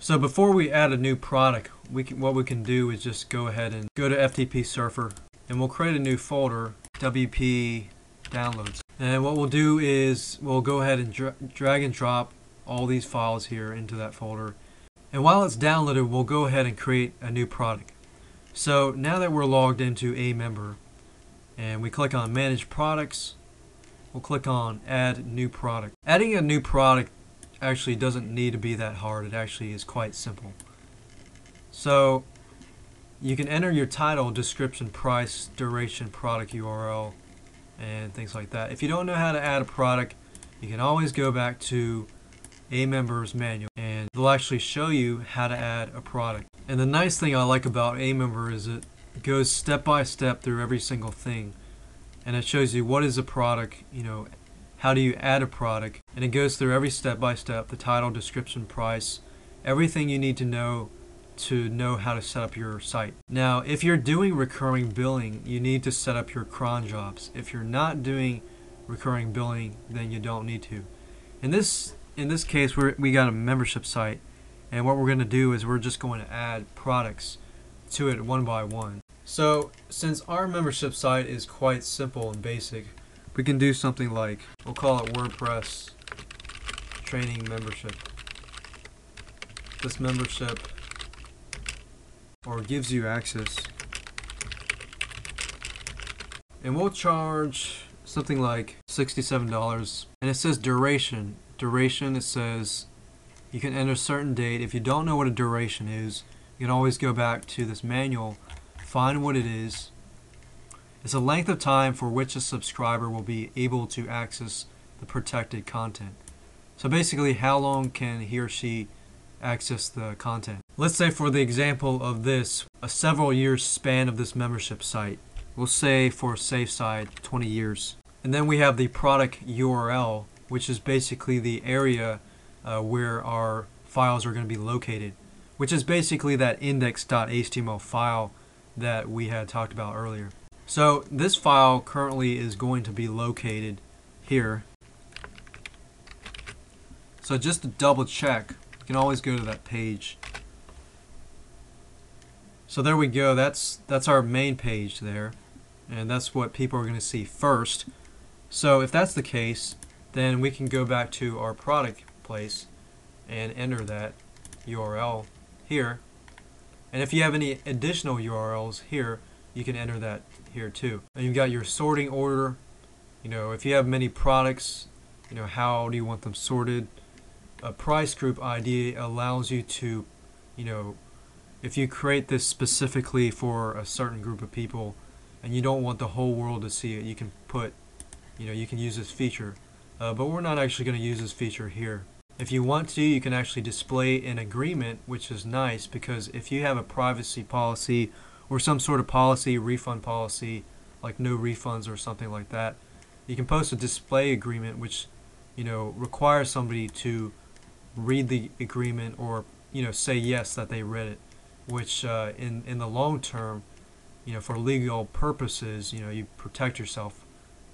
So before we add a new product, what we can do is just go ahead and go to FTP Surfer, and we'll create a new folder, WP Downloads. And what we'll do is we'll go ahead and drag and drop all these files here into that folder. And while it's downloaded, we'll go ahead and create a new product. So now that we're logged into aMember, and we click on Manage Products, we'll click on Add New Product. Adding a new product actually doesn't need to be that hard. It actually is quite simple. So you can enter your title, description, price, duration, product URL, and things like that. If you don't know how to add a product, you can always go back to aMember's manual and they'll actually show you how to add a product. And the nice thing I like about aMember is it goes step by step through every single thing, and it shows you what is a product, how do you add a product, and it goes through every step by step, the title, description, price, everything you need to know how to set up your site. Now if you're doing recurring billing, you need to set up your cron jobs. If you're not doing recurring billing, then you don't need to. In this case, we got a membership site, and what we're going to do is we're just going to add products to it one by one. So since our membership site is quite simple and basic, we can do something like, we'll call it WordPress Training Membership. This membership gives you access, and we'll charge something like $67, and it says duration. It says you can enter a certain date. If you don't know what a duration is, you can always go back to this manual, find what it is. It's a length of time for which a subscriber will be able to access the protected content. So basically, how long can he or she access the content? Let's say for the example of this, a several years span of this membership site. We'll say for a safe side, 20 years. And then we have the product URL, which is basically the area where our files are going to be located, which is basically that index.html file that we had talked about earlier. So this file currently is going to be located here. So just to double check, you can always go to that page. So there we go, that's our main page there, and that's what people are going to see first. So if that's the case, then we can go back to our product place and enter that URL here. And if you have any additional URLs here, you can enter that here too. And you've got your sorting order. If you have many products, how do you want them sorted? A price group ID allows you to, if you create this specifically for a certain group of people and you don't want the whole world to see it, you can put, you can use this feature. But we're not actually going to use this feature here. If you want to, you can actually display an agreement, which is nice because if you have a privacy policy or some sort of policy, refund policy, like no refunds or something like that, you can post a display agreement which requires somebody to read the agreement or say yes that they read it, which in the long term, for legal purposes, you protect yourself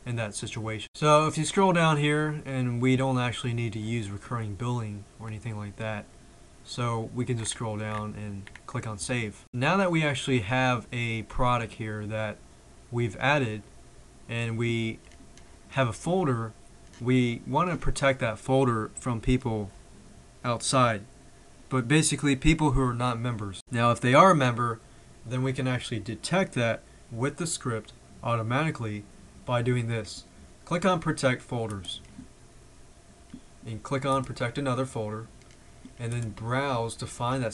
in that situation. So if you scroll down here, and we don't actually need to use recurring billing or anything like that, so we can just scroll down and click on save. Now that we actually have a product here that we've added and we have a folder, we want to protect that folder from people outside, but basically people who are not members. Now if they are a member, then we can actually detect that with the script automatically by doing this. Click on Protect Folders and click on Protect Another Folder, and then browse to find that